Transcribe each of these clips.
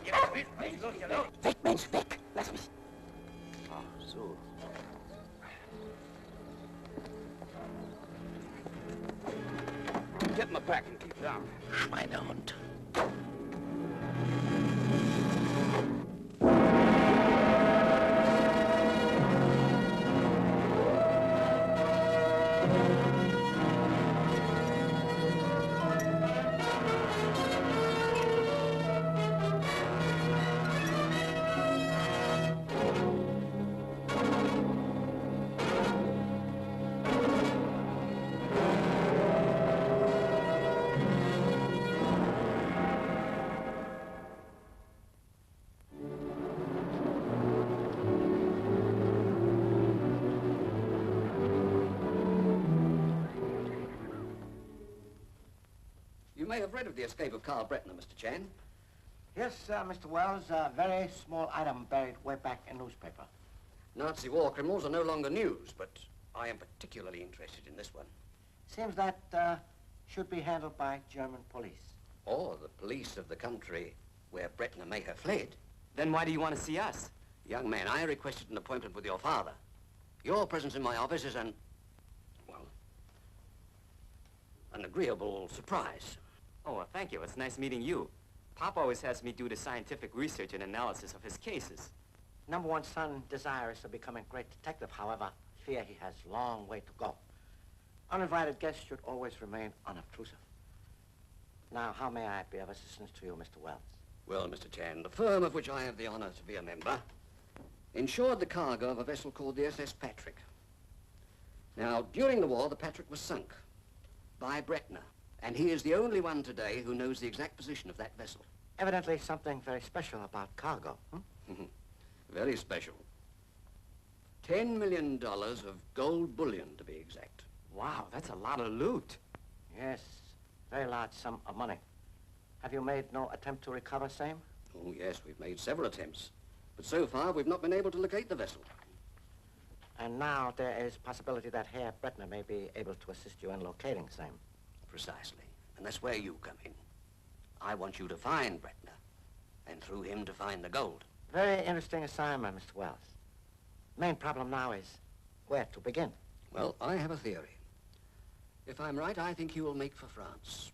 Weg, Mensch, weg! Lass mich! Ach, so. Get my pack and keep down. Schweinehund. You may have read of the escape of Carl Bretner, Mr. Chan. Yes, Mr. Wells, a very small item buried way back in newspaper. Nazi war criminals are no longer news, but I am particularly interested in this one. Seems that should be handled by German police. Or the police of the country where Bretner may have fled. Then why do you want to see us? Young man, I requested an appointment with your father. Your presence in my office is an agreeable surprise. Oh, well, thank you. It's nice meeting you. Pop always has me do the scientific research and analysis of his cases. Number one son desirous of becoming a great detective, however, fear he has a long way to go. Uninvited guests should always remain unobtrusive. Now, how may I be of assistance to you, Mr. Wells? Well, Mr. Chan, the firm of which I have the honor to be a member insured the cargo of a vessel called the SS Patrick. Now, during the war, the Patrick was sunk by Bretner, and he is the only one today who knows the exact position of that vessel. Evidently something very special about cargo, Very special. $10 million of gold bullion, to be exact. Wow, that's a lot of loot. Yes, very large sum of money. Have you made no attempt to recover same? Oh, yes, we've made several attempts. But so far, we've not been able to locate the vessel. And now there is possibility that Herr Bretner may be able to assist you in locating same. Precisely. And that's where you come in. I want you to find Bretner, and through him to find the gold. Very interesting assignment, Mr. Wells. Main problem now is where to begin. Well, I have a theory. If I'm right, I think you will make for France,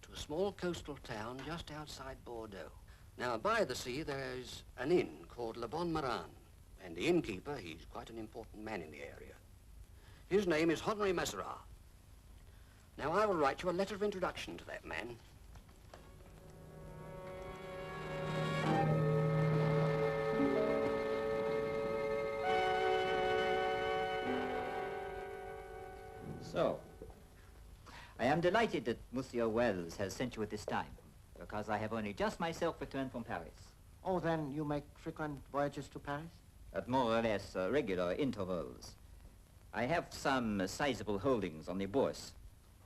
to a small coastal town just outside Bordeaux. Now, by the sea, there is an inn called Le Bon Marin, and the innkeeper, he's quite an important man in the area. His name is Henri Messerat. Now, I will write you a letter of introduction to that man. So, I am delighted that Monsieur Wells has sent you at this time, because I have only just myself returned from Paris. Oh, then you make frequent voyages to Paris? At more or less regular intervals. I have some sizable holdings on the Bourse,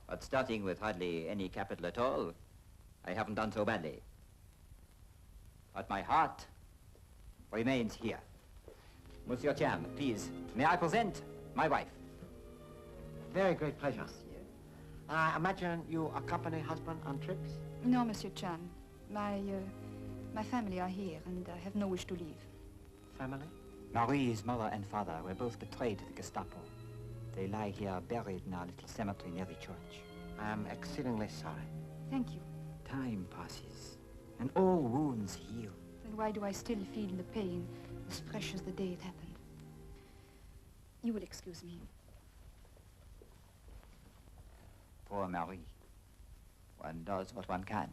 but starting with hardly any capital at all, I haven't done so badly. But my heart remains here. Monsieur Chan, please, may I present my wife? Very great pleasure. I imagine you accompany husband on trips? No, Monsieur Chan. My family are here, and I have no wish to leave. Family? Marie's mother and father were both betrayed to the Gestapo. They lie here buried in our little cemetery near the church. I am exceedingly sorry. Thank you. Time passes, and all wounds heal. Then why do I still feel the pain as fresh as the day it happened? You will excuse me. Poor Marie. One does what one can.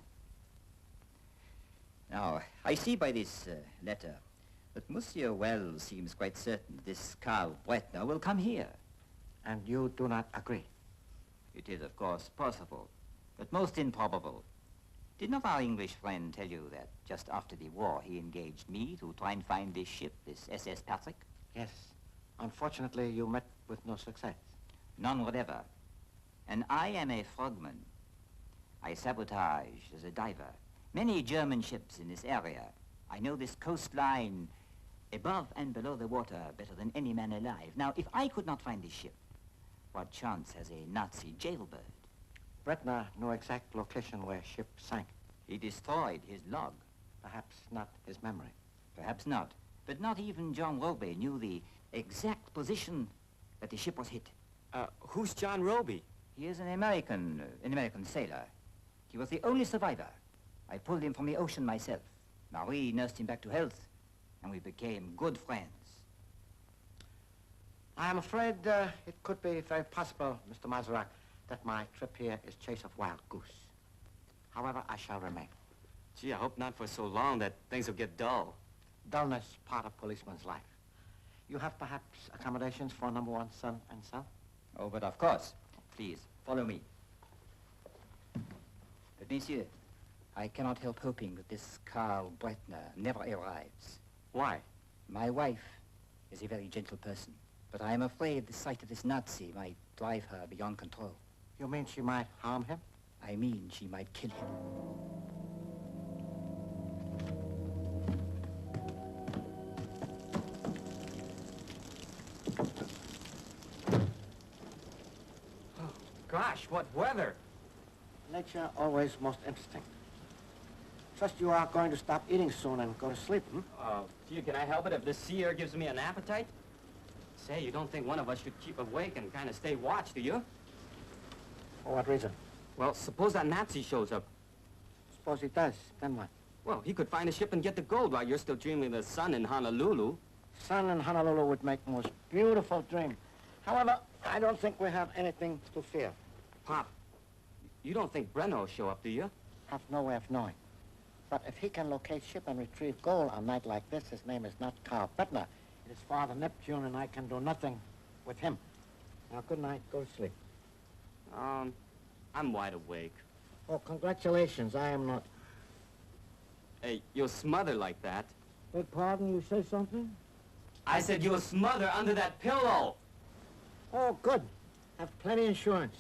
Now, I see by this letter that Monsieur Wells seems quite certain this Carl Bretner will come here. And you do not agree? It is, of course, possible, but most improbable. Did not our English friend tell you that just after the war he engaged me to try and find this ship, this SS Patrick? Yes. Unfortunately, you met with no success. None whatever. And I am a frogman. I sabotage as a diver. Many German ships in this area. I know this coastline above and below the water better than any man alive. Now, if I could not find this ship, what chance has a Nazi jailbird? Bretner knew exact location where ship sank. He destroyed his log. Perhaps not his memory. Perhaps not. But not even John Roby knew the exact position that the ship was hit. Who's John Roby? He is an American sailor. He was the only survivor. I pulled him from the ocean myself. Marie nursed him back to health, and we became good friends. I am afraid it could be very possible, Mr. Mazarak, that my trip here is chase of wild goose. However, I shall remain. Gee, I hope not for so long that things will get dull. Dullness, part of policeman's life. You have perhaps accommodations for number one son and self? Oh, but of course. Please, follow me. But, monsieur, I cannot help hoping that this Carl Bretner never arrives. Why? My wife is a very gentle person, but I am afraid the sight of this Nazi might drive her beyond control. You mean she might harm him? I mean she might kill him. Gosh, what weather! Nature always most interesting. Trust you are going to stop eating soon and go to sleep, hmm? Gee, can I help it if this sea air gives me an appetite? Say, you don't think one of us should keep awake and kind of stay watch, do you? For what reason? Well, suppose that Nazi shows up. Suppose he does, then what? Well, he could find a ship and get the gold while you're still dreaming of the sun in Honolulu. Sun in Honolulu would make most beautiful dream. However, I don't think we have anything to fear. Pop, you don't think Brenner will show up, do you? Have no way of knowing. But if he can locate ship and retrieve gold on a night like this, his name is not Carl Bretner. It is Father Neptune, and I can do nothing with him. Now, good night. Go to sleep. I'm wide awake. Oh, congratulations. I am not. Hey, you'll smother like that. Beg pardon, you say something? I said you'll smother under that pillow! Oh, good. Have plenty insurance.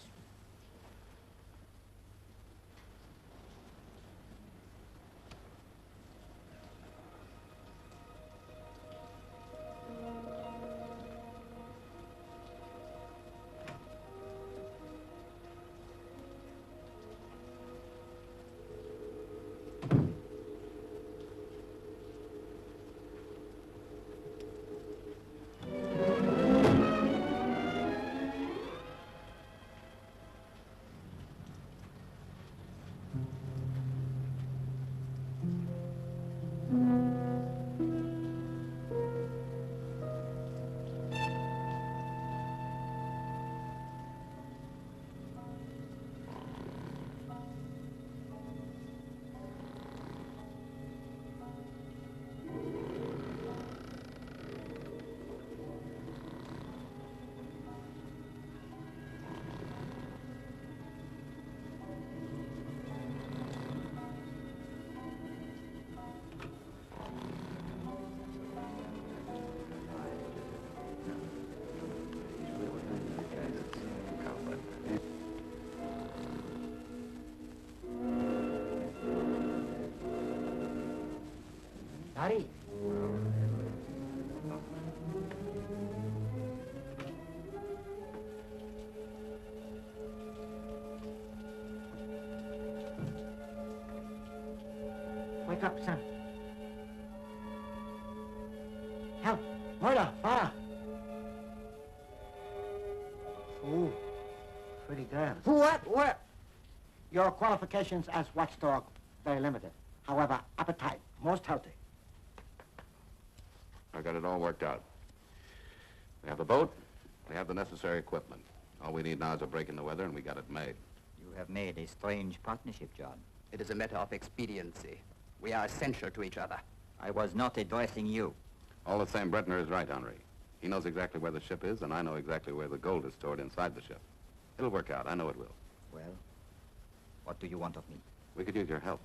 Hurry. Wake up, son. Help! Murder! Fire! Ooh, pretty girl. What? Where? Your qualifications as watchdog, very limited. However, appetite, most healthy. I got it all worked out. We have the boat, we have the necessary equipment. All we need now is a break in the weather, and we got it made. You have made a strange partnership, John. It is a matter of expediency. We are essential to each other. I was not addressing you. All the same, Bretner is right, Henri. He knows exactly where the ship is, and I know exactly where the gold is stored inside the ship. It'll work out. I know it will. Well, what do you want of me? We could use your help.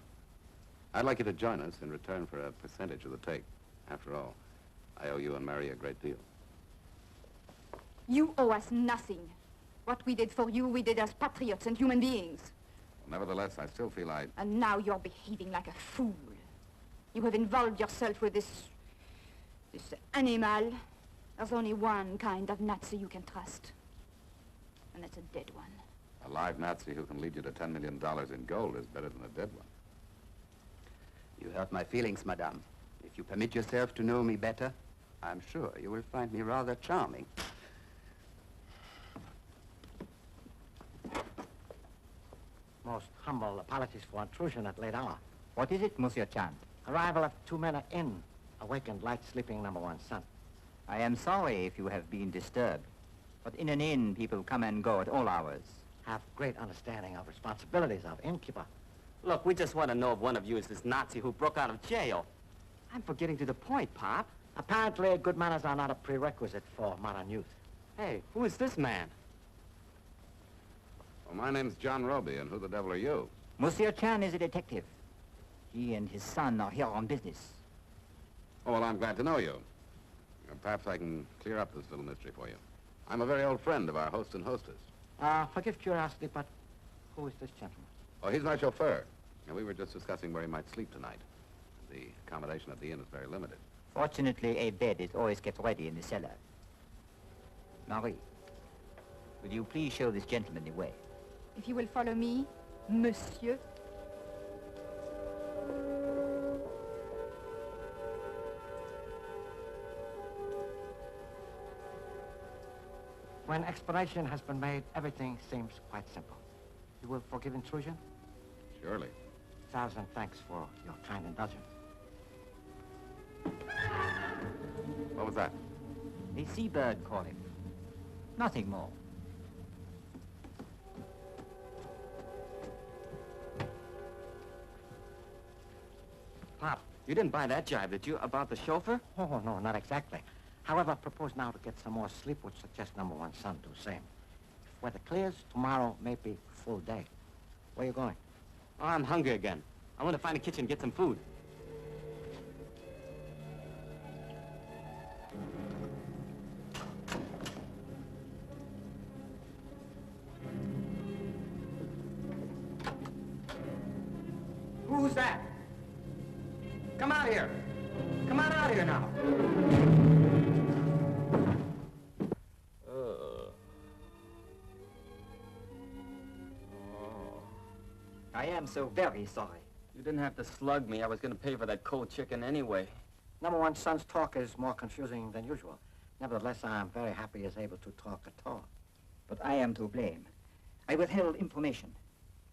I'd like you to join us in return for a percentage of the take. After all, I owe you and Mary a great deal. You owe us nothing. What we did for you, we did as patriots and human beings. Well, nevertheless, I still feel And now you're behaving like a fool. You have involved yourself with this animal. There's only one kind of Nazi you can trust. And that's a dead one. A live Nazi who can lead you to $10 million in gold is better than a dead one. You hurt my feelings, madame. If you permit yourself to know me better, I'm sure you will find me rather charming. Most humble apologies for intrusion at late hour. What is it, Monsieur Chan? Arrival of 2 men at inn. Awakened light sleeping number 1 son. I am sorry if you have been disturbed. But in an inn, people come and go at all hours. Have great understanding of responsibilities of innkeeper. Look, we just want to know if one of you is this Nazi who broke out of jail. I'm forgetting to the point, Pop. Apparently, good manners are not a prerequisite for modern youth. Hey, who is this man? Well, my name's John Roby, and who the devil are you? Monsieur Chan is a detective. He and his son are here on business. Oh, well, I'm glad to know you. Perhaps I can clear up this little mystery for you. I'm a very old friend of our host and hostess. Forgive curiosity, but who is this gentleman? Oh, he's my chauffeur. And we were just discussing where he might sleep tonight. The accommodation at the inn is very limited. Fortunately, a bed is always kept ready in the cellar. Marie, will you please show this gentleman the way? If you will follow me, monsieur. When explanation has been made, everything seems quite simple. You will forgive intrusion? Surely. 1,000 thanks for your kind indulgence. What was that? A seabird calling. Nothing more. Pop, you didn't buy that jibe, did you, about the chauffeur? Oh, no, not exactly. However, propose now to get some more sleep, which suggests number 1 son do same. If weather clears, tomorrow may be full day. Where you going? Oh, I'm hungry again. I want to find a kitchen and get some food. Who's that? Come out here. Come on out here now. I am so very sorry. You didn't have to slug me. I was going to pay for that cold chicken anyway. Number 1 son's talk is more confusing than usual. Nevertheless, I am very happy he is able to talk at all. But I am to blame. I withheld information.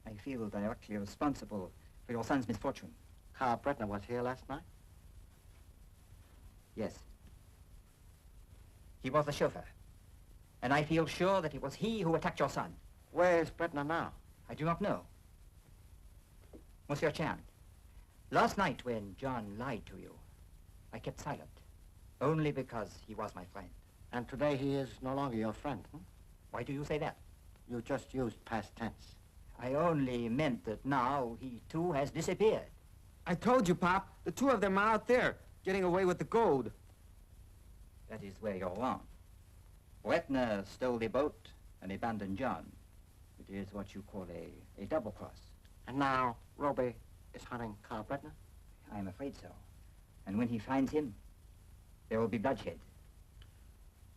I feel directly responsible for your son's misfortune. Carl Bretner was here last night? Yes. He was the chauffeur. And I feel sure that it was he who attacked your son. Where is Bretner now? I do not know. Monsieur Chan, last night when John lied to you, I kept silent, only because he was my friend. And today he is no longer your friend, hmm? Why do you say that? You just used past tense. I only meant that now he too has disappeared. I told you, Pop. The 2 of them are out there, getting away with the gold. That is where you're wrong. Bretner stole the boat and abandoned John. It is what you call a double cross. And now Roby is hunting Carl Bretner? I'm afraid so. And when he finds him, there will be bloodshed.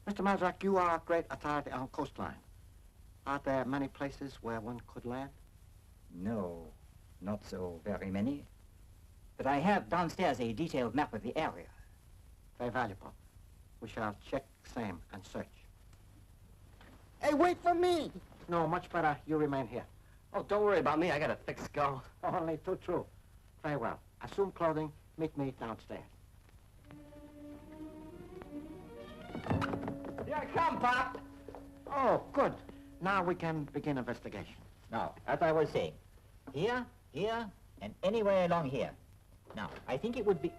Mr. Mazrak, you are a great authority on coastline. Are there many places where one could land? No, not so very many. But I have downstairs a detailed map of the area. Very valuable. We shall check same and search. Hey, wait for me! No, much better you remain here. Oh, don't worry about me. I got a thick skull. Only too true. Very well. Assume clothing. Meet me downstairs. Here I come, Pop. Oh, good. Now we can begin investigation. Now, as I was saying, here, and anywhere along here. Now, I think it would be...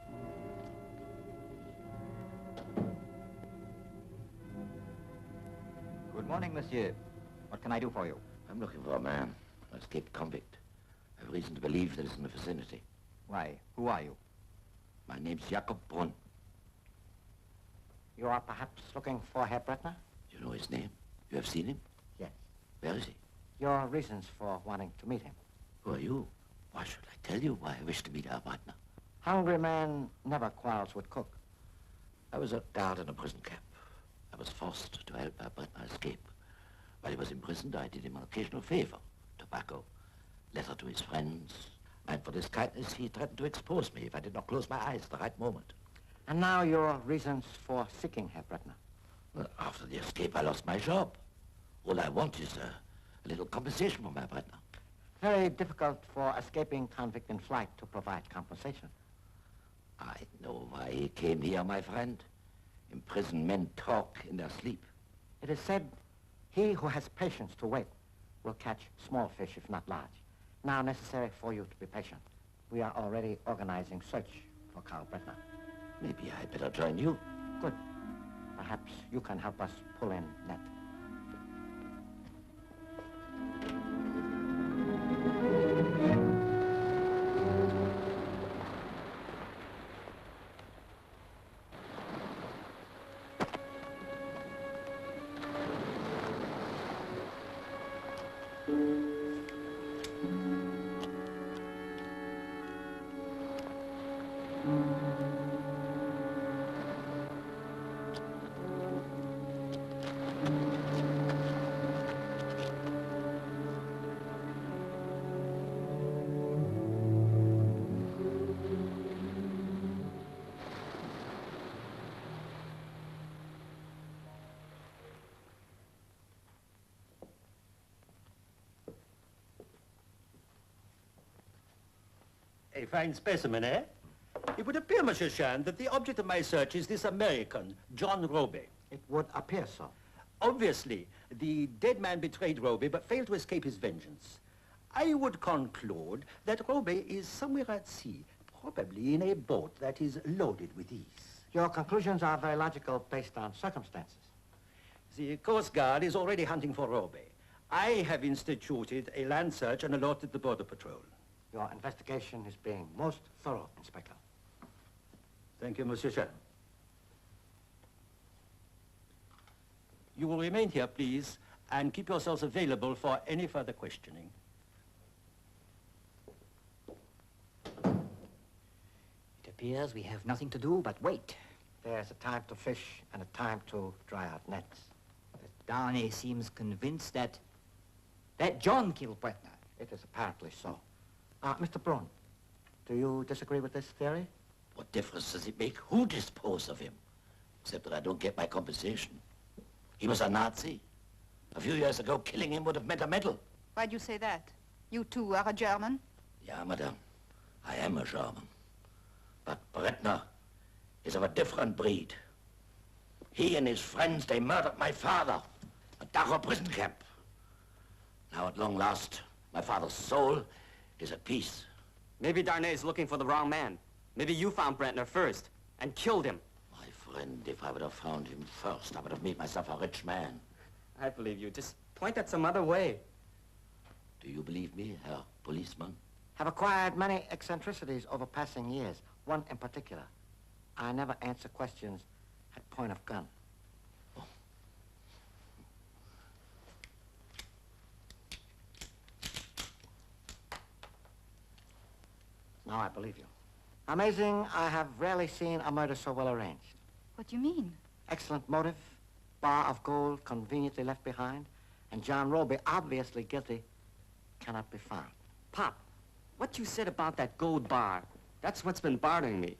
Good morning, monsieur. What can I do for you? I'm looking for a man, an escaped convict. I have reason to believe that he's in the vicinity. Why, who are you? My name's Jacob Brunn. You are perhaps looking for Herr Bretner? Do you know his name? You have seen him? Yes. Where is he? Your reasons for wanting to meet him. Who are you? Why should I tell you why I wish to meet Herr Bretner? Hungry man never quarrels with cook. I was a guard in a prison camp. I was forced to help Herr Bretner escape. While he was imprisoned, I did him an occasional favor. Tobacco, letter to his friends. And for this kindness, he threatened to expose me if I did not close my eyes at the right moment. And now your reasons for seeking Herr Brettner. Well, after the escape, I lost my job. All I want is a little compensation for my Brettner. Very difficult for escaping convict in flight to provide compensation. I know why he came here, my friend. Imprisoned men talk in their sleep. It is said he who has patience to wait will catch small fish, if not large. Now necessary for you to be patient. We are already organizing search for Karl Brettner. Maybe I'd better join you. Good. Perhaps you can help us pull in net. A fine specimen, eh? It would appear, Monsieur Shand, that the object of my search is this American, John Roby. It would appear so. Obviously, the dead man betrayed Roby but failed to escape his vengeance. I would conclude that Roby is somewhere at sea, probably in a boat that is loaded with ease. Your conclusions are very logical based on circumstances. The Coast Guard is already hunting for Roby. I have instituted a land search and alerted the Border Patrol. Your investigation is being most thorough, Inspector. Thank you, Monsieur Shand. You will remain here, please, and keep yourselves available for any further questioning. It appears we have nothing to do but wait. There's a time to fish and a time to dry out nets. But Darnay seems convinced that John killed Brettner. It is apparently so. Mr. Braun, do you disagree with this theory? What difference does it make who disposed of him? Except that I don't get my compensation. He was a Nazi. A few years ago, killing him would have meant a medal. Why'd you say that? You too are a German? Yeah, madame. I am a German. But Brettner is of a different breed. He and his friends, they murdered my father at Dachau prison camp. Now, at long last, my father's soul is at peace. Maybe Darnay's looking for the wrong man. Maybe you found Brettner first and killed him. My friend, if I would have found him first, I would have made myself a rich man. I believe you. Just point that some other way. Do you believe me, Herr Policeman? Have acquired many eccentricities over passing years. One in particular. I never answer questions at point of gun. Now I believe you. Amazing, I have rarely seen a murder so well arranged. What do you mean? Excellent motive, bar of gold conveniently left behind, and John Roby, obviously guilty, cannot be found. Pop, what you said about that gold bar, that's what's been bothering me.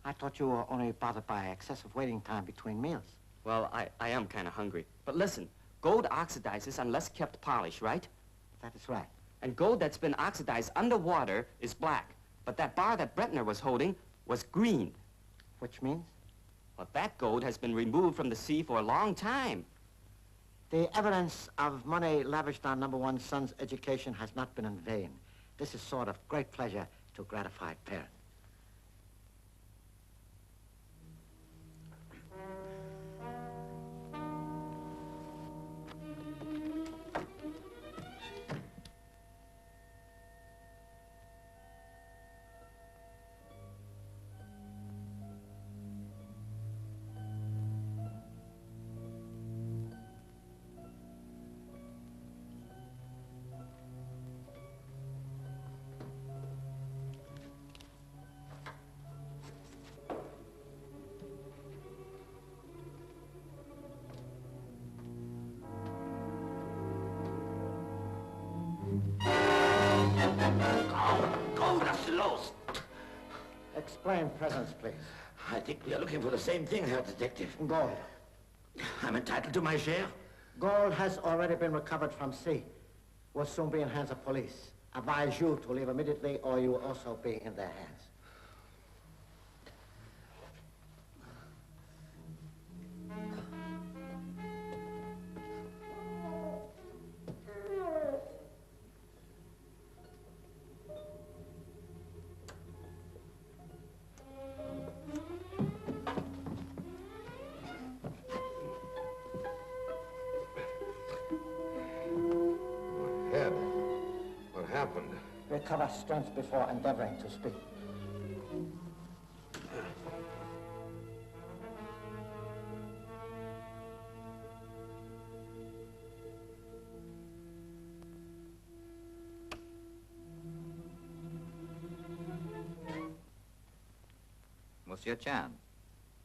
I thought you were only bothered by excessive waiting time between meals. Well, I am kind of hungry. But listen, gold oxidizes unless kept polished, right? That is right. And gold that's been oxidized underwater is black. But that bar that Brettner was holding was green. Which means? Well, that gold has been removed from the sea for a long time. The evidence of money lavished on number one son's education has not been in vain. This is sort of great pleasure to a gratified parent. Explain presence, please. I think we are looking for the same thing, Herr Detective. Gold. I'm entitled to my share. Gold has already been recovered from sea. Will soon be in hands of police. Advise you to leave immediately or you will also be in their hands. What happened? Recover strength before endeavoring to speak. Monsieur Chan,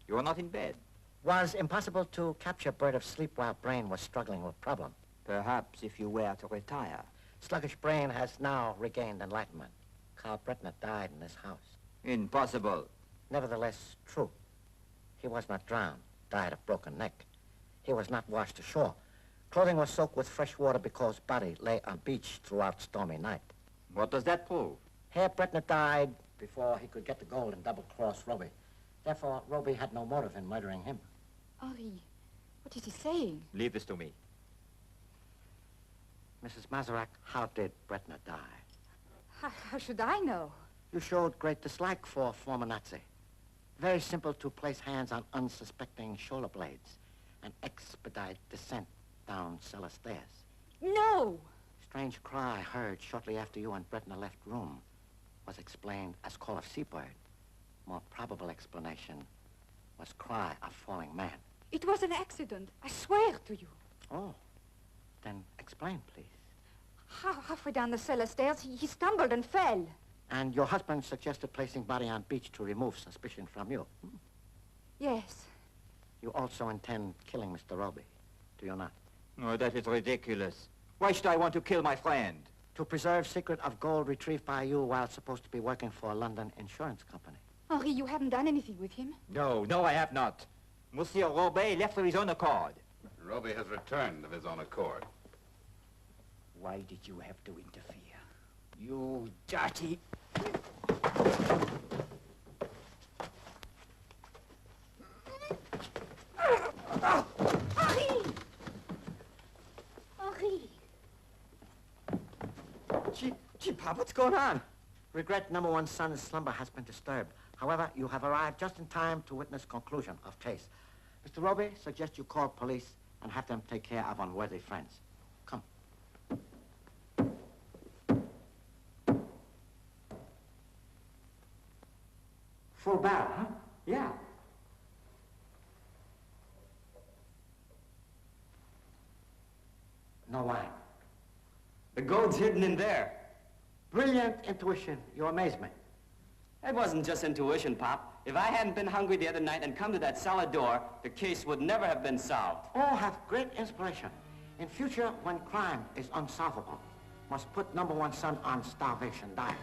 you are not in bed. Was impossible to capture bird of sleep while brain was struggling with problem. Perhaps if you were to retire. Sluggish brain has now regained enlightenment. Carl Bretner died in this house. Impossible. Nevertheless, true. He was not drowned, died of broken neck. He was not washed ashore. Clothing was soaked with fresh water because body lay on beach throughout stormy night. What does that prove? Herr Bretner died before he could get the gold and double-cross Roby. Therefore, Roby had no motive in murdering him. Henri, what is he saying? Leave this to me. Mrs. Mazarak, how did Bretner die? How should I know? You showed great dislike for former Nazi. Very simple to place hands on unsuspecting shoulder blades and expedite descent down cellar stairs. No! Strange cry heard shortly after you and Bretner left room was explained as call of seabird. More probable explanation was cry of falling man. It was an accident, I swear to you. Oh, then explain, please. Halfway down the cellar stairs, he stumbled and fell. And your husband suggested placing body on beach to remove suspicion from you. Yes. You also intend killing Mr. Roby, do you not? No, that is ridiculous. Why should I want to kill my friend? To preserve secret of gold retrieved by you while supposed to be working for a London insurance company. Henri, you haven't done anything with him? No, I have not. Monsieur Roby left of his own accord. Roby has returned of his own accord. Why did you have to interfere? You dirty... Henri! Henri! Gee, Pop, what's going on? Regret number one son's slumber has been disturbed. However, you have arrived just in time to witness conclusion of case. Mr. Roby, suggest you call police and have them take care of unworthy friends. Come. Full barrel, huh? Yeah. No wine. The gold's hidden in there. Brilliant intuition. You amaze me. It wasn't just intuition, Pop. If I hadn't been hungry the other night and come to that cellar door, the case would never have been solved. All have great inspiration. In future, when crime is unsolvable, must put number one son on starvation diet.